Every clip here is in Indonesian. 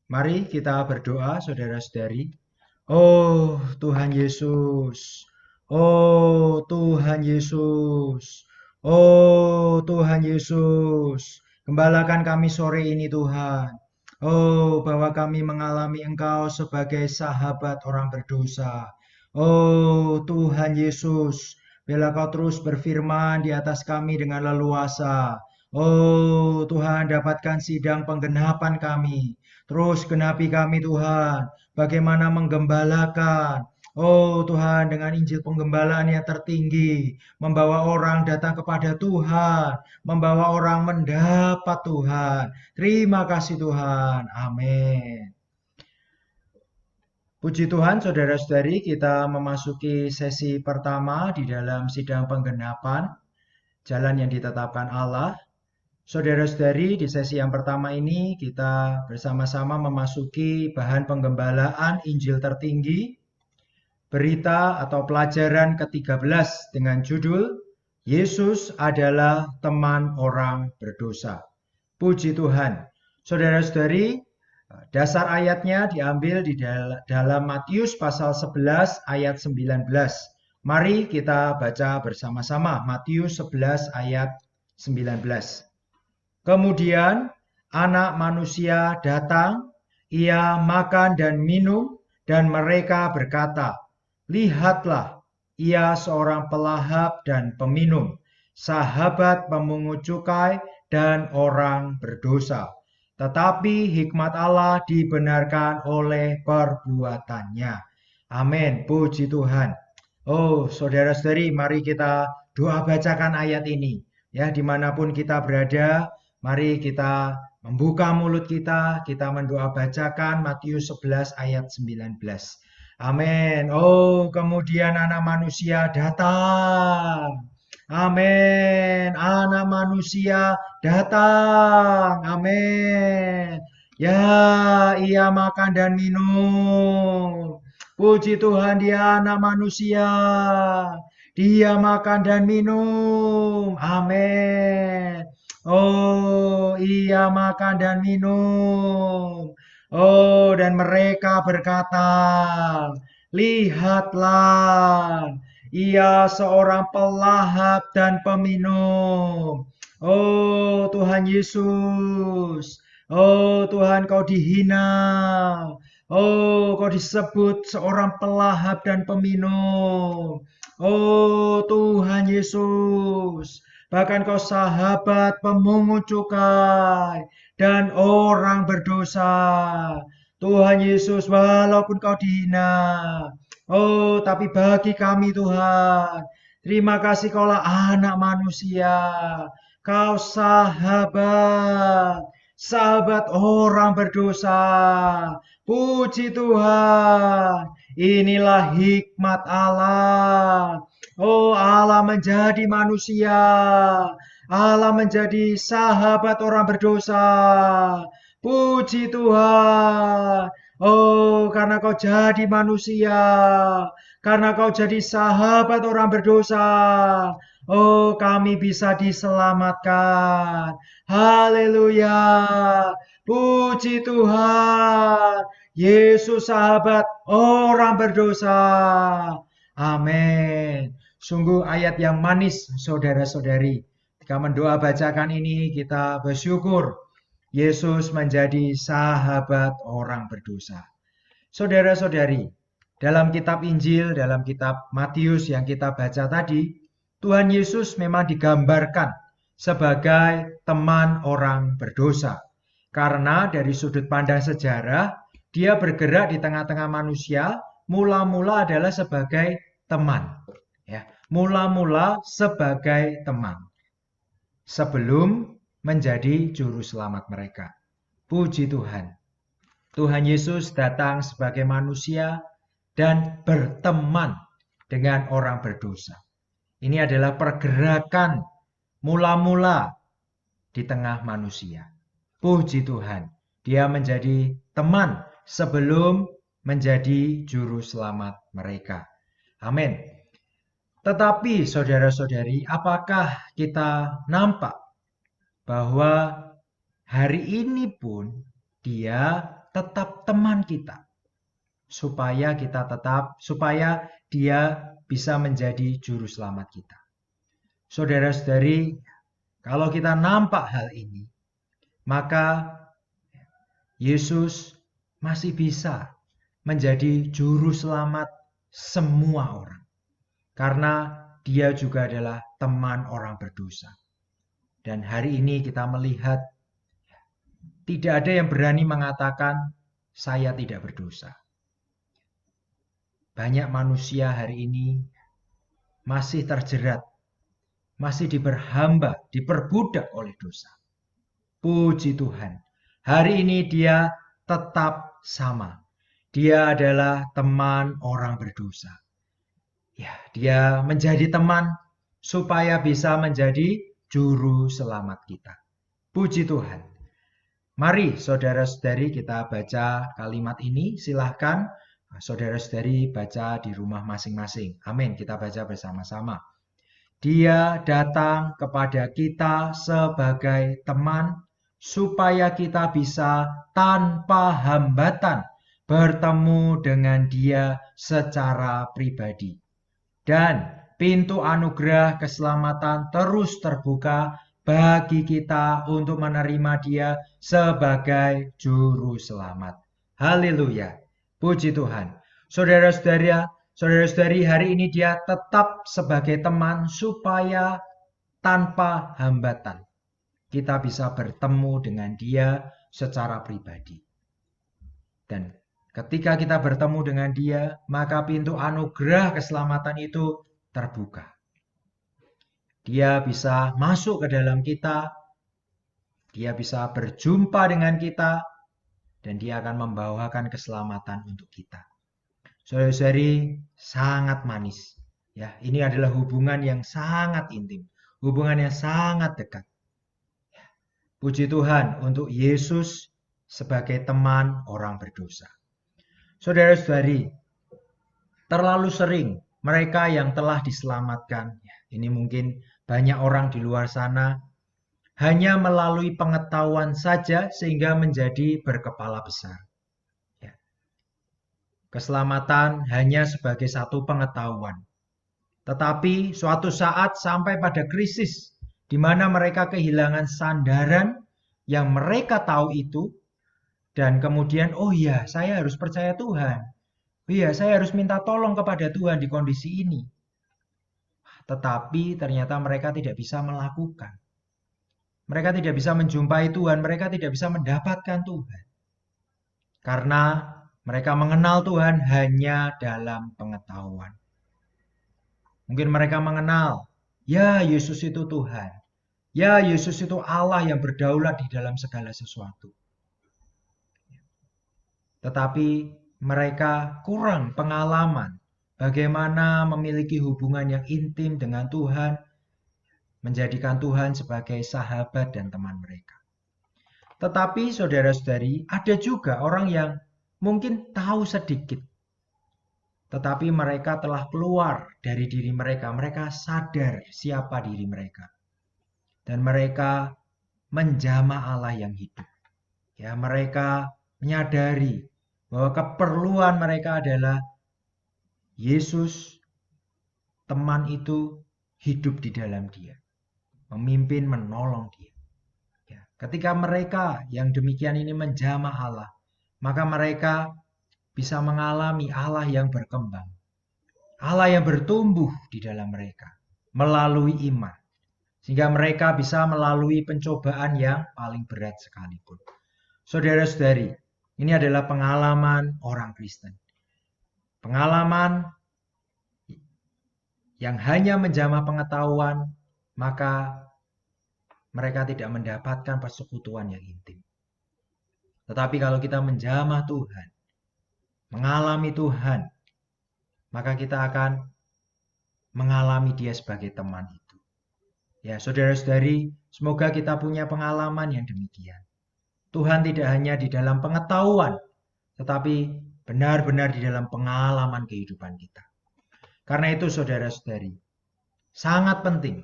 Mari kita berdoa, saudara-saudari. Oh Tuhan Yesus, oh Tuhan Yesus, oh Tuhan Yesus, gembalakan kami sore ini Tuhan. Oh, bahwa kami mengalami Engkau sebagai sahabat orang berdosa. Oh Tuhan Yesus, bila Kau terus berfirman di atas kami dengan leluasa. Oh Tuhan, dapatkan sidang penggenapan kami. Terus genapi kami Tuhan, bagaimana menggembalakan. Oh Tuhan, dengan Injil penggembalaan yang tertinggi, membawa orang datang kepada Tuhan, membawa orang mendapat Tuhan. Terima kasih Tuhan. Amin. Puji Tuhan, saudara-saudari, kita memasuki sesi pertama di dalam sidang penggenapan, jalan yang ditetapkan Allah. Saudara-saudari, di sesi yang pertama ini kita bersama-sama memasuki bahan penggembalaan Injil tertinggi, berita atau pelajaran ke-13 dengan judul Yesus adalah teman orang berdosa. Puji Tuhan. Saudara-saudari, dasar ayatnya diambil di dalam Matius pasal 11 ayat 19. Mari kita baca bersama-sama Matius 11 ayat 19. Kemudian anak manusia datang, ia makan dan minum, dan mereka berkata, "Lihatlah, ia seorang pelahap dan peminum, sahabat pemungut cukai dan orang berdosa. Tetapi hikmat Allah dibenarkan oleh perbuatannya." Amin, puji Tuhan. Oh, saudara-saudari, mari kita doa bacakan ayat ini. Ya, dimanapun kita berada, mari kita membuka mulut kita mendoa bacakan Matius 11 ayat 19. Amin. Oh, kemudian anak manusia datang. Amin. Anak manusia datang. Amin. Ya, ia makan dan minum. Puji Tuhan, dia anak manusia. Dia makan dan minum. Amin. Oh, ia makan dan minum. Oh, dan mereka berkata, "Lihatlah, ia seorang pelahap dan peminum." Oh, Tuhan Yesus. Oh, Tuhan, Kau dihina. Oh, Kau disebut seorang pelahap dan peminum. Oh, Tuhan Yesus. Bahkan Kau sahabat pemungut cukai dan orang berdosa. Tuhan Yesus, walaupun Kau dihina. Oh, tapi bagi kami Tuhan, terima kasih Kaulah anak manusia. Kau sahabat, sahabat orang berdosa. Puji Tuhan, inilah hikmat Allah. Oh, Allah menjadi manusia. Allah menjadi sahabat orang berdosa. Puji Tuhan. Oh, karena Kau jadi manusia. Karena Kau jadi sahabat orang berdosa. Oh, kami bisa diselamatkan. Haleluya. Puji Tuhan. Yesus sahabat orang berdosa. Amin. Sungguh ayat yang manis, saudara-saudari. Ketika mendoa bacakan ini, kita bersyukur Yesus menjadi sahabat orang berdosa. Saudara-saudari, dalam kitab Injil, dalam kitab Matius yang kita baca tadi, Tuhan Yesus memang digambarkan sebagai teman orang berdosa. Karena dari sudut pandang sejarah, dia bergerak di tengah-tengah manusia, mula-mula adalah sebagai teman. Ya, mula-mula sebagai teman. Sebelum menjadi juru selamat mereka. Puji Tuhan. Tuhan Yesus datang sebagai manusia dan berteman dengan orang berdosa. Ini adalah pergerakan mula-mula di tengah manusia. Puji Tuhan, dia menjadi teman sebelum menjadi juru selamat mereka. Amin. Tetapi saudara-saudari, apakah kita nampak bahwa hari ini pun dia tetap teman kita, supaya dia bisa menjadi juru selamat kita. Saudara-saudari, kalau kita nampak hal ini, maka Yesus masih bisa menjadi juru selamat semua orang. Karena dia juga adalah teman orang berdosa. Dan hari ini kita melihat tidak ada yang berani mengatakan saya tidak berdosa. Banyak manusia hari ini masih terjerat, masih diperhamba, diperbudak oleh dosa. Puji Tuhan, hari ini dia tetap sama. Dia adalah teman orang berdosa. Ya, dia menjadi teman supaya bisa menjadi juru selamat kita. Puji Tuhan. Mari saudara-saudari kita baca kalimat ini. Silahkan saudara-saudari baca di rumah masing-masing. Amin. Kita baca bersama-sama. Dia datang kepada kita sebagai teman supaya kita bisa tanpa hambatan bertemu dengan dia secara pribadi. Dan pintu anugerah keselamatan terus terbuka bagi kita untuk menerima dia sebagai juru selamat. Haleluya. Puji Tuhan. Saudara-saudari, hari ini dia tetap sebagai teman supaya tanpa hambatan kita bisa bertemu dengan dia secara pribadi. Dan ketika kita bertemu dengan dia, maka pintu anugerah keselamatan itu terbuka. Dia bisa masuk ke dalam kita, dia bisa berjumpa dengan kita, dan dia akan membawakan keselamatan untuk kita. Saudara-saudari, sangat manis. Ya, ini adalah hubungan yang sangat intim, hubungan yang sangat dekat. Puji Tuhan untuk Yesus sebagai teman orang berdosa. Saudara-saudari, terlalu sering mereka yang telah diselamatkan, ini mungkin banyak orang di luar sana, hanya melalui pengetahuan saja sehingga menjadi berkepala besar. Keselamatan hanya sebagai satu pengetahuan. Tetapi suatu saat sampai pada krisis, di mana mereka kehilangan sandaran yang mereka tahu itu, dan kemudian, oh iya, saya harus percaya Tuhan. Iya, saya harus minta tolong kepada Tuhan di kondisi ini. Tetapi ternyata mereka tidak bisa melakukan. Mereka tidak bisa menjumpai Tuhan, mereka tidak bisa mendapatkan Tuhan. Karena mereka mengenal Tuhan hanya dalam pengetahuan. Mungkin mereka mengenal, ya Yesus itu Tuhan. Ya Yesus itu Allah yang berdaulat di dalam segala sesuatu. Tetapi mereka kurang pengalaman bagaimana memiliki hubungan yang intim dengan Tuhan, menjadikan Tuhan sebagai sahabat dan teman mereka. Tetapi saudara-saudari, ada juga orang yang mungkin tahu sedikit, tetapi mereka telah keluar dari diri mereka. Mereka sadar siapa diri mereka. Dan mereka menjamah Allah yang hidup. Ya, mereka menyadari bahwa keperluan mereka adalah Yesus, teman itu hidup di dalam dia, memimpin, menolong dia. Ya, ketika mereka yang demikian ini menjamah Allah, maka mereka bisa mengalami Allah yang berkembang, Allah yang bertumbuh di dalam mereka melalui iman, sehingga mereka bisa melalui pencobaan yang paling berat sekalipun. Saudara-saudari, ini adalah pengalaman orang Kristen. Pengalaman yang hanya menjamah pengetahuan, maka mereka tidak mendapatkan persekutuan yang intim. Tetapi kalau kita menjamah Tuhan, mengalami Tuhan, maka kita akan mengalami dia sebagai teman itu. Ya, saudara-saudari, semoga kita punya pengalaman yang demikian. Tuhan tidak hanya di dalam pengetahuan, tetapi benar-benar di dalam pengalaman kehidupan kita. Karena itu saudara-saudari, sangat penting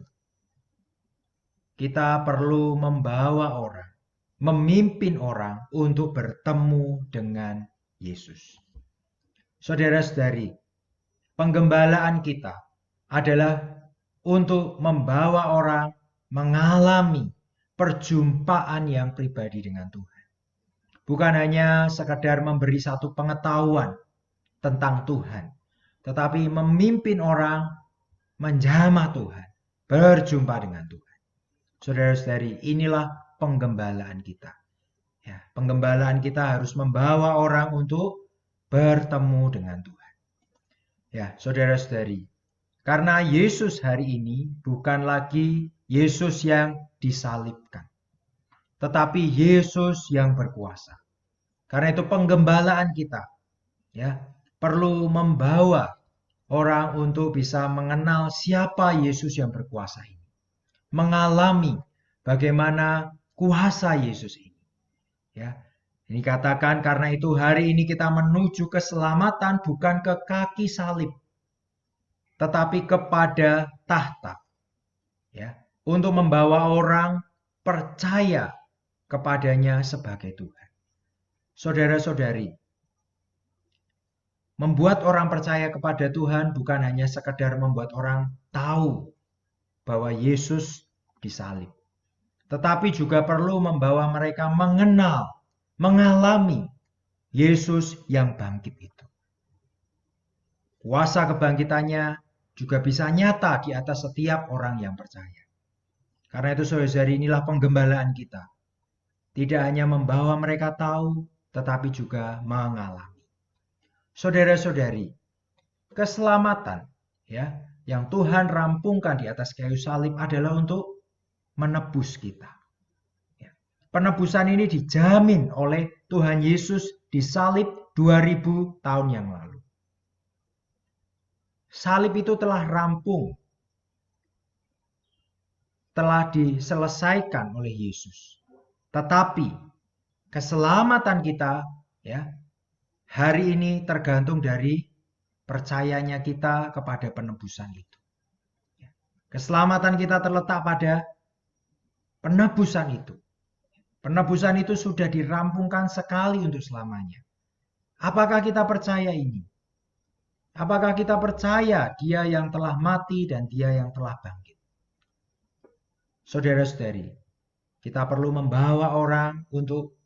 kita perlu membawa orang memimpin orang untuk bertemu dengan Yesus. Saudara-saudari, penggembalaan kita adalah untuk membawa orang mengalami perjumpaan yang pribadi dengan Tuhan. Bukan hanya sekadar memberi satu pengetahuan tentang Tuhan, tetapi memimpin orang menjamah Tuhan, berjumpa dengan Tuhan. Saudara-saudari, inilah penggembalaan kita. Ya, penggembalaan kita harus membawa orang untuk bertemu dengan Tuhan. Ya, saudara-saudari, karena Yesus hari ini bukan lagi Yesus yang disalibkan, tetapi Yesus yang berkuasa. Karena itu penggembalaan kita ya perlu membawa orang untuk bisa mengenal siapa Yesus yang berkuasa ini. Mengalami bagaimana kuasa Yesus ini. Ya. Ini katakan karena itu hari ini kita menuju keselamatan bukan ke kaki salib, tetapi kepada tahta. Ya, untuk membawa orang percaya kepadanya sebagai Tuhan. Saudara-saudari, membuat orang percaya kepada Tuhan bukan hanya sekedar membuat orang tahu bahwa Yesus disalib, tetapi juga perlu membawa mereka mengenal, mengalami Yesus yang bangkit itu. Kuasa kebangkitannya juga bisa nyata di atas setiap orang yang percaya. Karena itu saudara-saudari, inilah penggembalaan kita. Tidak hanya membawa mereka tahu, tetapi juga mengalami. Saudara-saudari, keselamatan ya yang Tuhan rampungkan di atas kayu salib adalah untuk menebus kita. Penebusan ini dijamin oleh Tuhan Yesus di salib 2000 tahun yang lalu. Salib itu telah rampung, telah diselesaikan oleh Yesus. Tetapi keselamatan kita ya hari ini tergantung dari percayanya kita kepada penebusan itu. Keselamatan kita terletak pada penebusan itu. Penebusan itu sudah dirampungkan sekali untuk selamanya. Apakah kita percaya ini? Apakah kita percaya Dia yang telah mati dan Dia yang telah bangkit? Saudara-saudari, kita perlu membawa orang untuk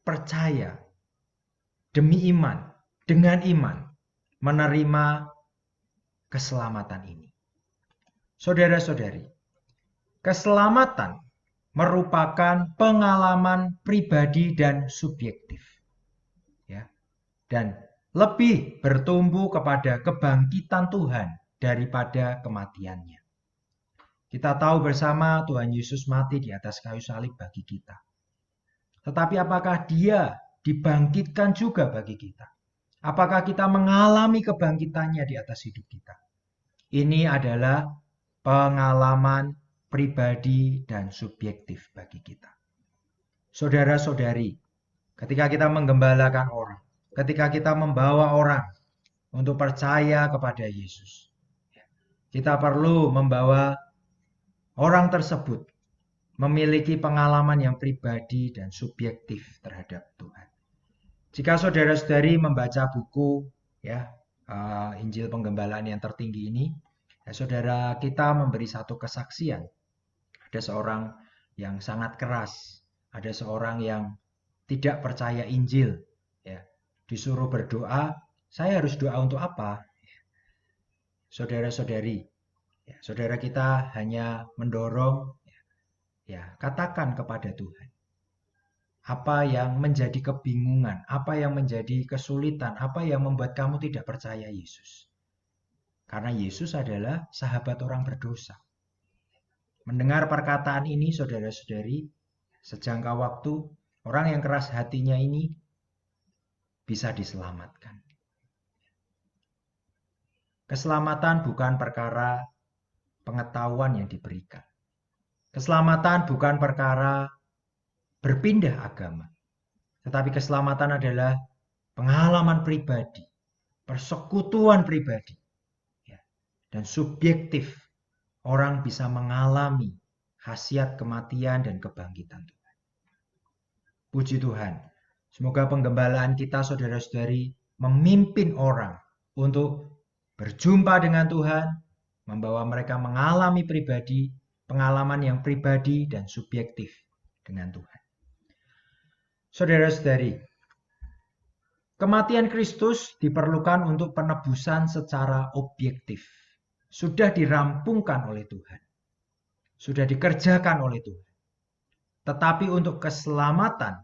percaya demi iman, dengan iman, menerima keselamatan ini. Saudara-saudari, keselamatan merupakan pengalaman pribadi dan subjektif. Ya. Dan lebih bertumbuh kepada kebangkitan Tuhan daripada kematiannya. Kita tahu bersama Tuhan Yesus mati di atas kayu salib bagi kita. Tetapi apakah Dia dibangkitkan juga bagi kita? Apakah kita mengalami kebangkitannya di atas hidup kita? Ini adalah pengalaman pribadi dan subjektif bagi kita. Saudara-saudari, ketika kita menggembalakan orang, ketika kita membawa orang untuk percaya kepada Yesus, kita perlu membawa orang tersebut memiliki pengalaman yang pribadi dan subjektif terhadap Tuhan. Jika saudara-saudari membaca buku Injil Penggembalaan yang tertinggi ini, saudara kita memberi satu kesaksian. Ada seorang yang sangat keras, ada seorang yang tidak percaya Injil, disuruh berdoa. Saya harus doa untuk apa? Saudara-saudari, saudara kita hanya mendorong, katakan kepada Tuhan apa yang menjadi kebingungan, apa yang menjadi kesulitan, apa yang membuat kamu tidak percaya Yesus. Karena Yesus adalah sahabat orang berdosa. Mendengar perkataan ini, saudara-saudari, sejangka waktu, orang yang keras hatinya ini bisa diselamatkan. Keselamatan bukan perkara pengetahuan yang diberikan. Keselamatan bukan perkara berpindah agama. Tetapi keselamatan adalah pengalaman pribadi, persekutuan pribadi, dan subjektif. Orang bisa mengalami khasiat kematian dan kebangkitan Tuhan. Puji Tuhan. Semoga penggembalaan kita, saudara-saudari, memimpin orang untuk berjumpa dengan Tuhan, membawa mereka mengalami pribadi, pengalaman yang pribadi dan subjektif dengan Tuhan. Saudara-saudari, kematian Kristus diperlukan untuk penebusan secara objektif. Sudah dirampungkan oleh Tuhan. Sudah dikerjakan oleh Tuhan. Tetapi untuk keselamatan,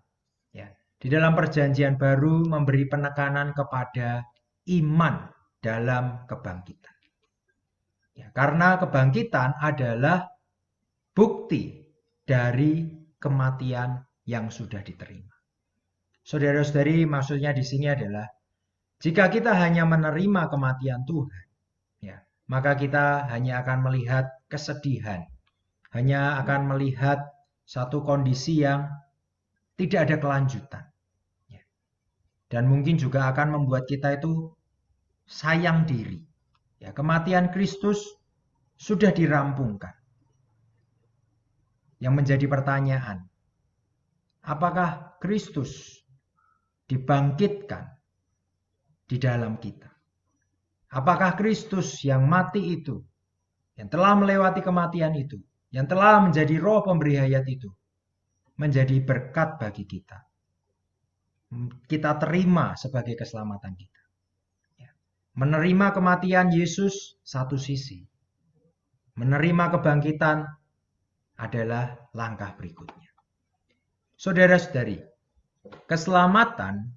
ya, di dalam perjanjian baru memberi penekanan kepada iman dalam kebangkitan. Ya, karena kebangkitan adalah bukti dari kematian yang sudah diterima. Saudara-saudari, maksudnya di sini adalah jika kita hanya menerima kematian Tuhan, ya, maka kita hanya akan melihat kesedihan, hanya akan melihat satu kondisi yang tidak ada kelanjutan. Ya. Dan mungkin juga akan membuat kita itu sayang diri. Ya, kematian Kristus sudah dirampungkan. Yang menjadi pertanyaan, apakah Kristus dibangkitkan di dalam kita? Apakah Kristus yang mati itu, yang telah melewati kematian itu, yang telah menjadi roh pemberi hayat itu, menjadi berkat bagi kita? Kita terima sebagai keselamatan kita. Menerima kematian Yesus satu sisi. Menerima kebangkitan adalah langkah berikutnya. Saudara-saudari, keselamatan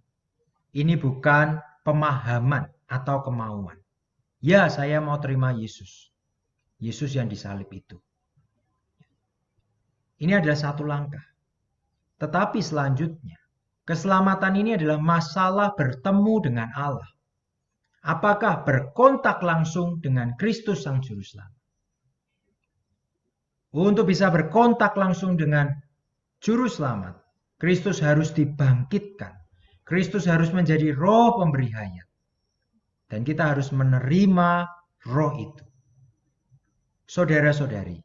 ini bukan pemahaman atau kemauan. Ya, saya mau terima Yesus. Yesus yang disalib itu. Ini adalah satu langkah. Tetapi selanjutnya, keselamatan ini adalah masalah bertemu dengan Allah. Apakah berkontak langsung dengan Kristus Sang Juru Selamat? Untuk bisa berkontak langsung dengan Juru Selamat, Kristus harus dibangkitkan. Kristus harus menjadi roh pemberi hayat. Dan kita harus menerima roh itu. Saudara-saudari,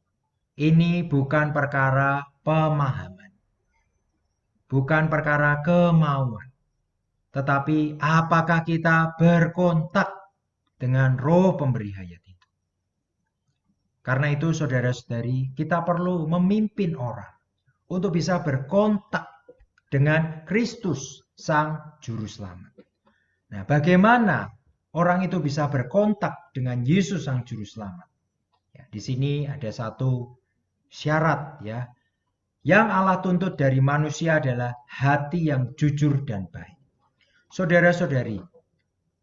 ini bukan perkara pemahaman. Bukan perkara kemauan. Tetapi apakah kita berkontak dengan roh pemberi hayat itu? Karena itu saudara-saudari, kita perlu memimpin orang untuk bisa berkontak dengan Kristus Sang Juru Selamat. Nah, bagaimana orang itu bisa berkontak dengan Yesus Sang Juru Selamat? Ya, di sini ada satu syarat, ya. Yang Allah tuntut dari manusia adalah hati yang jujur dan baik. Saudara-saudari,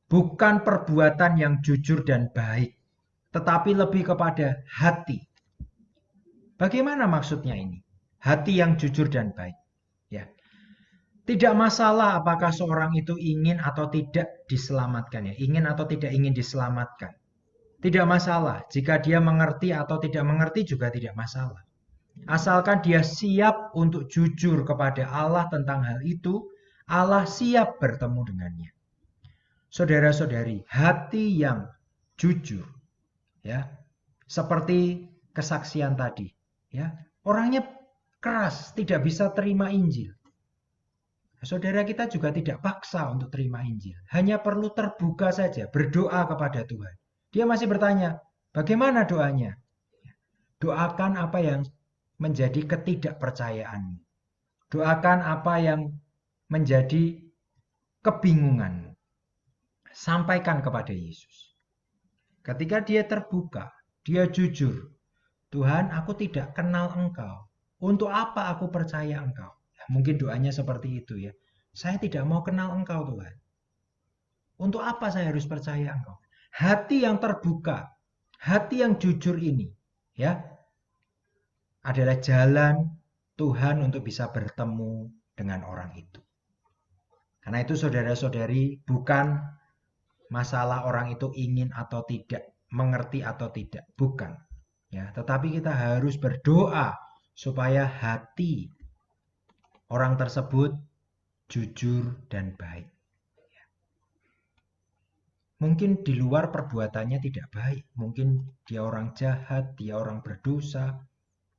bukan perbuatan yang jujur dan baik, tetapi lebih kepada hati. Bagaimana maksudnya ini? Hati yang jujur dan baik. Ya. Tidak masalah apakah seorang itu ingin atau tidak diselamatkan, ya. Ingin atau tidak ingin diselamatkan. Tidak masalah. Jika dia mengerti atau tidak mengerti juga tidak masalah. Asalkan dia siap untuk jujur kepada Allah tentang hal itu, Allah siap bertemu dengannya. Saudara-saudari, hati yang jujur, ya, seperti kesaksian tadi, ya, orangnya keras, tidak bisa terima Injil. Saudara kita juga tidak paksa untuk terima Injil, hanya perlu terbuka saja, berdoa kepada Tuhan. Dia masih bertanya, bagaimana doanya? Doakan apa yang menjadi ketidakpercayaanmu. Doakan apa yang menjadi kebingunganmu. Sampaikan kepada Yesus. Ketika dia terbuka, dia jujur. Tuhan, aku tidak kenal Engkau. Untuk apa aku percaya Engkau? Ya, mungkin doanya seperti itu, ya. Saya tidak mau kenal Engkau, Tuhan. Untuk apa saya harus percaya Engkau? Hati yang terbuka, hati yang jujur ini, ya, adalah jalan Tuhan untuk bisa bertemu dengan orang itu. Karena itu saudara-saudari, bukan masalah orang itu ingin atau tidak, mengerti atau tidak, bukan. Ya, tetapi kita harus berdoa supaya hati orang tersebut jujur dan baik. Ya. Mungkin di luar perbuatannya tidak baik, mungkin dia orang jahat, dia orang berdosa,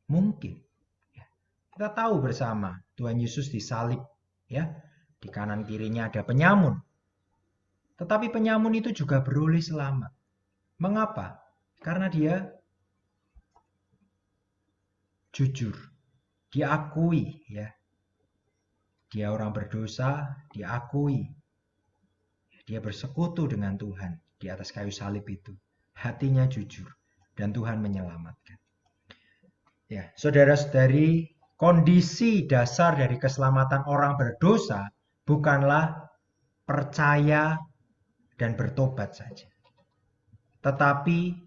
mungkin. Ya. Kita tahu bersama Tuhan Yesus disalib Ya, di kanan kirinya ada penyamun. Tetapi penyamun itu juga beroleh selamat. Mengapa? Karena dia jujur, diakui ya. Dia orang berdosa, diakui. Dia bersekutu dengan Tuhan di atas kayu salib itu. Hatinya jujur dan Tuhan menyelamatkan. Ya, saudara-saudari, kondisi dasar dari keselamatan orang berdosa bukanlah percaya dan bertobat saja, tetapi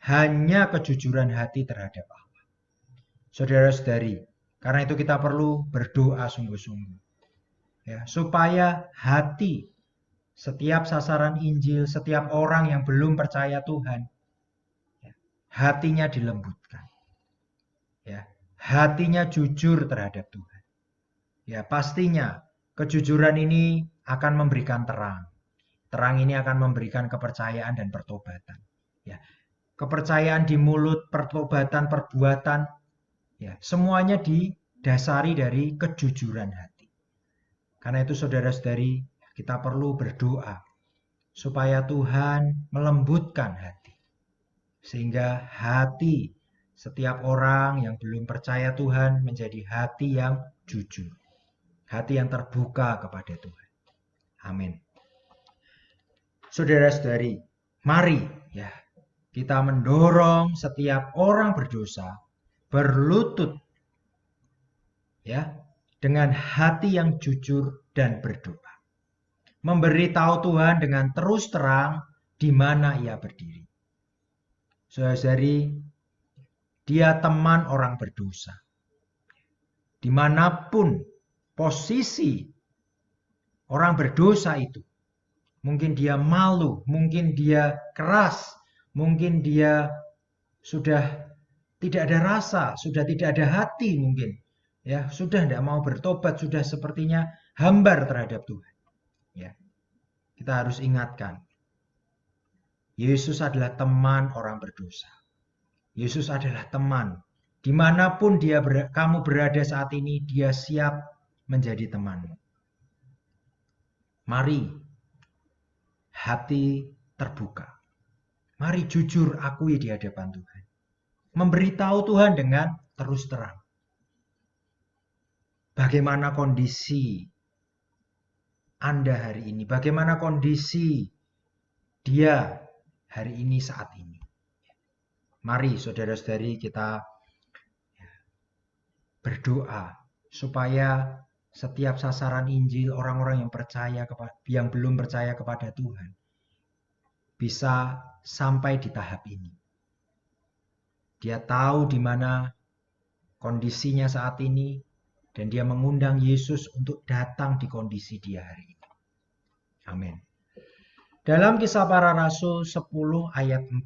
hanya kejujuran hati terhadap Allah. Saudara-saudari, karena itu kita perlu berdoa sungguh-sungguh, ya, supaya hati setiap sasaran Injil, setiap orang yang belum percaya Tuhan, ya, hatinya dilembutkan, ya, hatinya jujur terhadap Tuhan. Ya, pastinya kejujuran ini akan memberikan terang. Terang ini akan memberikan kepercayaan dan pertobatan. Ya, kepercayaan di mulut, pertobatan, perbuatan, ya, semuanya didasari dari kejujuran hati. Karena itu saudara-saudari, kita perlu berdoa supaya Tuhan melembutkan hati. Sehingga hati setiap orang yang belum percaya Tuhan menjadi hati yang jujur. Hati yang terbuka kepada Tuhan. Amin. Saudara-saudari, mari ya kita mendorong setiap orang berdosa berlutut ya dengan hati yang jujur dan berdoa. Memberitahu Tuhan dengan terus terang di mana ia berdiri. Saudara-saudari, dia teman orang berdosa. Dimanapun posisi orang berdosa itu, mungkin dia malu, mungkin dia keras, mungkin dia sudah tidak ada rasa, sudah tidak ada hati mungkin. Ya, sudah tidak mau bertobat, sudah sepertinya hambar terhadap Tuhan. Ya. Kita harus ingatkan, Yesus adalah teman orang berdosa. Yesus adalah teman. Dimanapun kamu berada saat ini, dia siap menjadi temanmu. Mari hati terbuka. Mari jujur akui di hadapan Tuhan. Memberitahu Tuhan dengan terus terang. Bagaimana kondisi Anda hari ini? Bagaimana kondisi dia hari ini saat ini? Mari saudara-saudari kita berdoa supaya setiap sasaran Injil orang-orang yang belum percaya kepada Tuhan bisa sampai di tahap ini. Dia tahu di mana kondisinya saat ini dan dia mengundang Yesus untuk datang di kondisi dia hari ini. Amin. Dalam Kisah Para Rasul 10 ayat 4,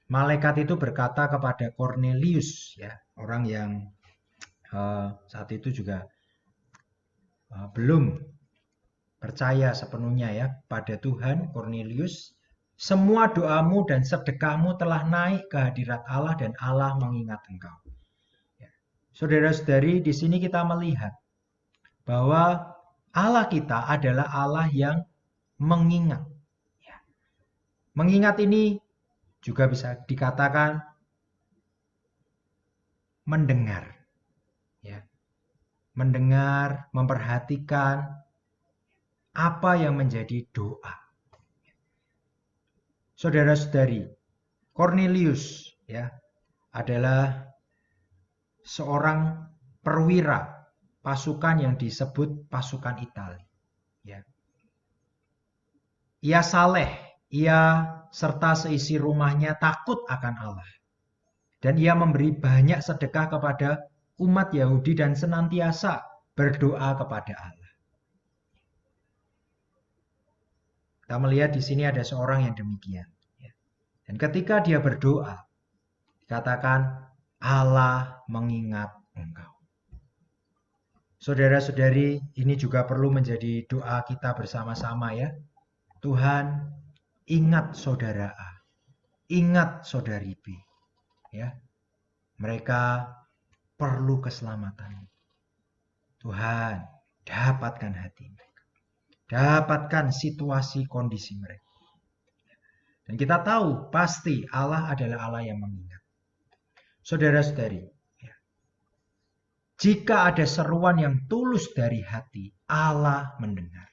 malaikat itu berkata kepada Cornelius, ya, orang yang saat itu juga belum percaya sepenuhnya ya pada Tuhan. Cornelius, semua doamu dan sedekahmu telah naik ke hadirat Allah dan Allah mengingat engkau. Ya. Saudara-saudari, di sini kita melihat bahwa Allah kita adalah Allah yang mengingat. Ya. Mengingat ini juga bisa dikatakan mendengar. Ya. Mendengar, memperhatikan apa yang menjadi doa. Saudara-saudari, Cornelius ya adalah seorang perwira pasukan yang disebut pasukan Italia. Ya. Ia saleh, ia serta seisi rumahnya takut akan Allah. Dan ia memberi banyak sedekah kepada umat Yahudi dan senantiasa berdoa kepada Allah. Kita melihat di sini ada seorang yang demikian. Dan ketika dia berdoa, dikatakan Allah mengingat engkau. Saudara-saudari, ini juga perlu menjadi doa kita bersama-sama ya. Tuhan, ingat saudara A, ingat saudari B. Ya. Mereka perlu keselamatan. Tuhan, Dapatkan hati mereka. Dapatkan situasi kondisi mereka. Dan kita tahu pasti Allah adalah Allah yang mengingat. Saudara-saudari, jika ada seruan yang tulus dari hati, Allah mendengar.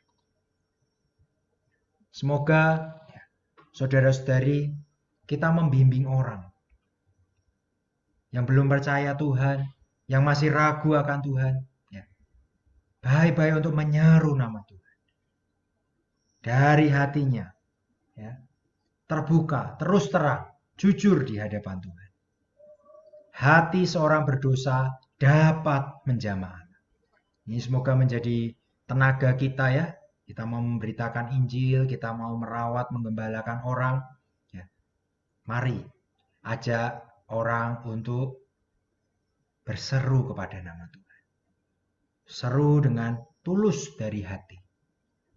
Semoga saudara-saudari kita membimbing orang yang belum percaya Tuhan, yang masih ragu akan Tuhan. Baik-baik untuk menyeru nama Tuhan. Dari hatinya. Terbuka, terus terang, jujur di hadapan Tuhan. Hati seorang berdosa dapat menjamah Allah. Ini semoga menjadi tenaga kita ya. Kita mau memberitakan Injil, kita mau merawat, menggembalakan orang. Mari ajak orang untuk berseru kepada nama Tuhan. Seru dengan tulus dari hati.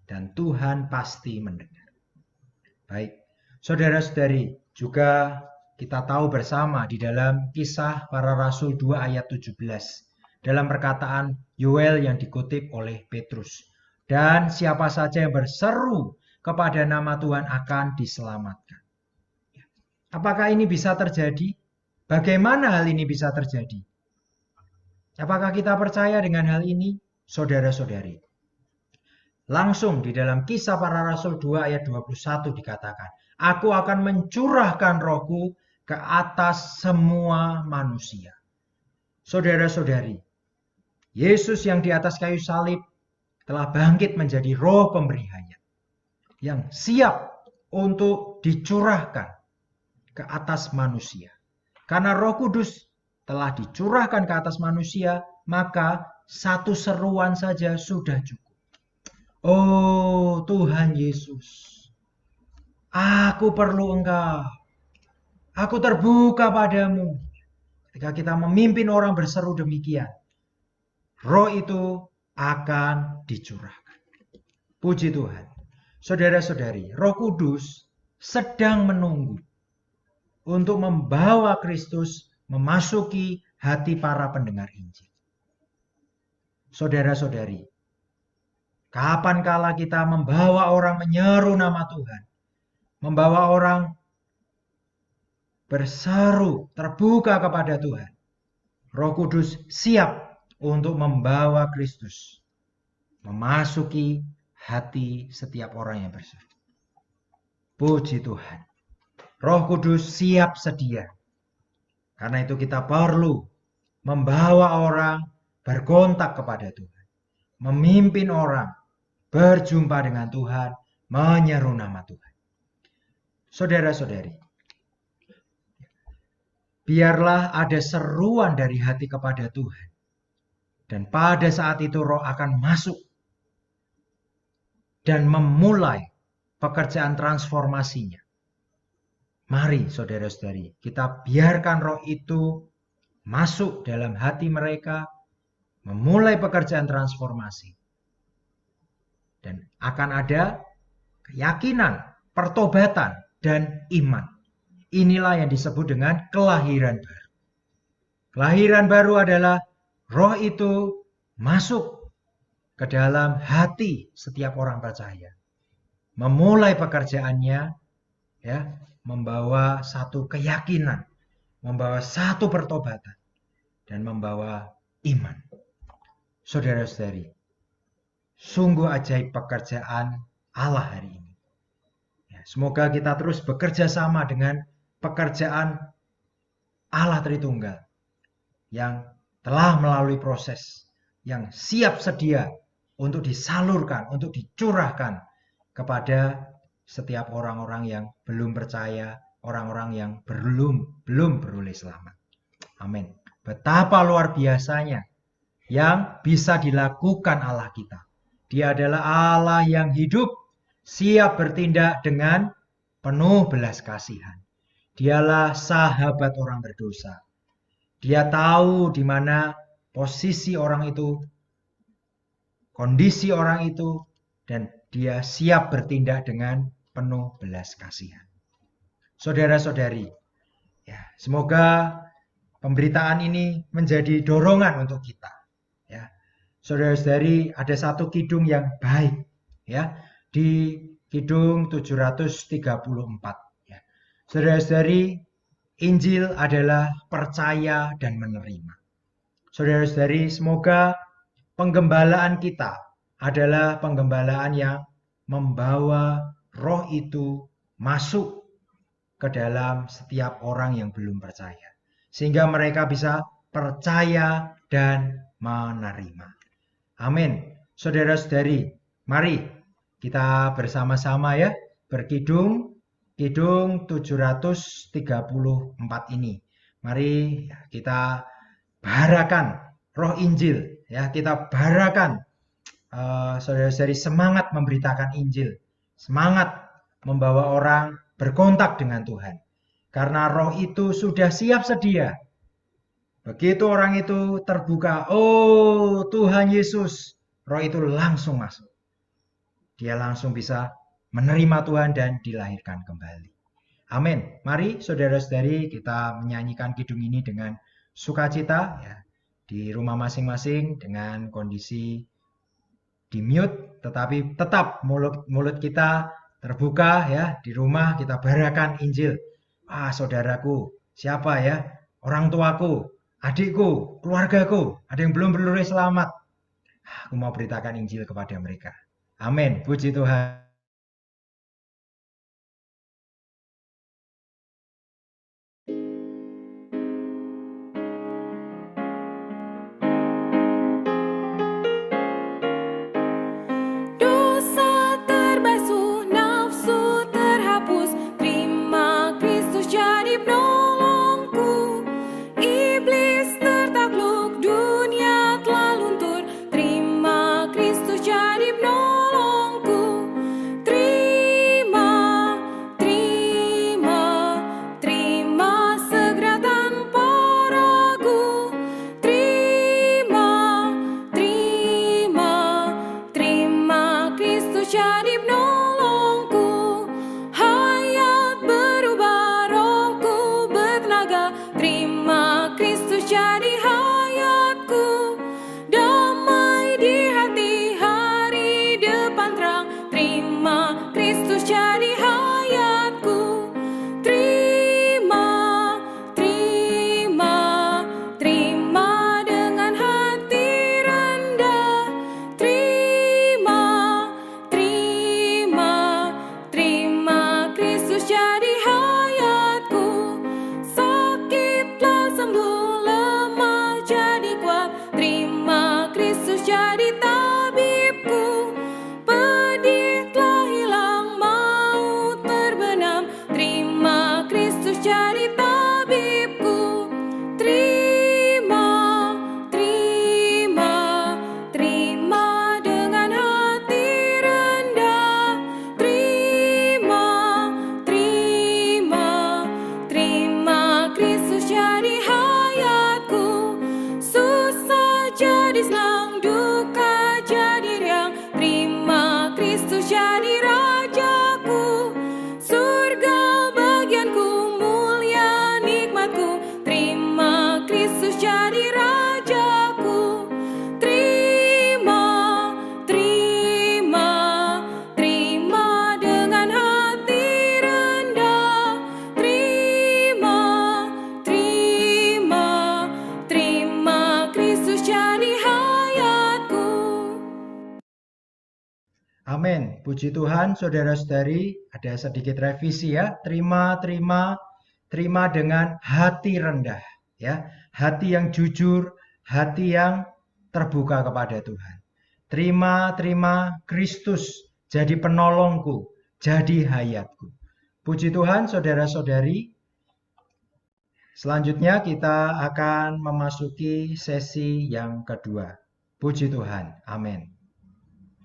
Dan Tuhan pasti mendengar. Baik, saudara-saudari, juga kita tahu bersama di dalam Kisah Para Rasul 2 ayat 17. Dalam perkataan Yoel yang dikutip oleh Petrus. Dan siapa saja yang berseru kepada nama Tuhan akan diselamatkan. Apakah ini bisa terjadi? Bagaimana hal ini bisa terjadi? Apakah kita percaya dengan hal ini? Saudara-saudari. Langsung di dalam Kisah Para Rasul 2 ayat 21 dikatakan, Aku akan mencurahkan rohku ke atas semua manusia. Saudara-saudari, Yesus yang di atas kayu salib telah bangkit menjadi roh pemberi hayat yang siap untuk dicurahkan ke atas manusia. Karena Roh Kudus telah dicurahkan ke atas manusia, maka satu seruan saja sudah cukup. Oh Tuhan Yesus, aku perlu Engkau. Aku terbuka padamu. Ketika kita memimpin orang berseru demikian, roh itu akan dicurahkan. Puji Tuhan. Saudara-saudari, Roh Kudus sedang menunggu untuk membawa Kristus memasuki hati para pendengar Injil. Saudara-saudari, kapan kala kita membawa orang menyeru nama Tuhan, membawa orang berseru terbuka kepada Tuhan, Roh Kudus siap untuk membawa Kristus memasuki hati setiap orang yang berseru. Puji Tuhan. Roh Kudus siap sedia. Karena itu kita perlu membawa orang berkontak kepada Tuhan. Memimpin orang berjumpa dengan Tuhan, menyeru nama Tuhan. Saudara-saudari, biarlah ada seruan dari hati kepada Tuhan. Dan pada saat itu roh akan masuk dan memulai pekerjaan transformasinya. Mari saudara-saudari, kita biarkan roh itu masuk dalam hati mereka, memulai pekerjaan transformasi. Dan akan ada keyakinan, pertobatan, dan iman. Inilah yang disebut dengan kelahiran baru. Kelahiran baru adalah roh itu masuk ke dalam hati setiap orang percaya. Memulai pekerjaannya, ya, membawa satu keyakinan, membawa satu pertobatan, dan membawa iman. Saudara-saudari, sungguh ajaib pekerjaan Allah hari ini. Semoga kita terus bekerja sama dengan pekerjaan Allah Tritunggal yang telah melalui proses, yang siap sedia untuk disalurkan, untuk dicurahkan kepada setiap orang-orang yang belum percaya, orang-orang yang belum beroleh selamat. Amin. Betapa luar biasanya yang bisa dilakukan Allah kita. Dia adalah Allah yang hidup, siap bertindak dengan penuh belas kasihan. Dialah sahabat orang berdosa. Dia tahu di mana posisi orang itu, kondisi orang itu, dan dia siap bertindak dengan penuh belas kasihan. Saudara-saudari, ya, semoga pemberitaan ini menjadi dorongan untuk kita. Ya, Saudara-saudari, ada satu kidung yang baik ya di kidung 734 ya. Saudara-saudari, Injil adalah percaya dan menerima. Saudara-saudari, semoga penggembalaan kita adalah penggembalaan yang membawa roh itu masuk ke dalam setiap orang yang belum percaya. Sehingga mereka bisa percaya dan menerima. Amin. Saudara-saudari, mari kita bersama-sama ya berkidung kidung 734 ini. Mari kita barakan roh Injil ya, kita barakan saudara-saudari semangat memberitakan Injil, semangat membawa orang berkontak dengan Tuhan. Karena roh itu sudah siap sedia. Begitu orang itu terbuka, oh Tuhan Yesus, roh itu langsung masuk. Dia langsung bisa menerima Tuhan dan dilahirkan kembali. Amin. Mari saudara-saudari kita menyanyikan kidung ini dengan sukacita ya, di rumah masing-masing dengan kondisi di mute, tetapi tetap mulut kita terbuka ya, di rumah kita barakan Injil. Saudaraku, siapa ya? Orang tuaku, adikku, keluargaku, ada yang belum beroleh selamat. Aku mau beritakan Injil kepada mereka. Amin. Puji Tuhan. Amin. Puji Tuhan, saudara-saudari, ada sedikit revisi ya. Terima dengan hati rendah ya. Hati yang jujur, hati yang terbuka kepada Tuhan. Terima Kristus jadi penolongku, jadi hayatku. Puji Tuhan, saudara-saudari. Selanjutnya kita akan memasuki sesi yang kedua. Puji Tuhan. Amin.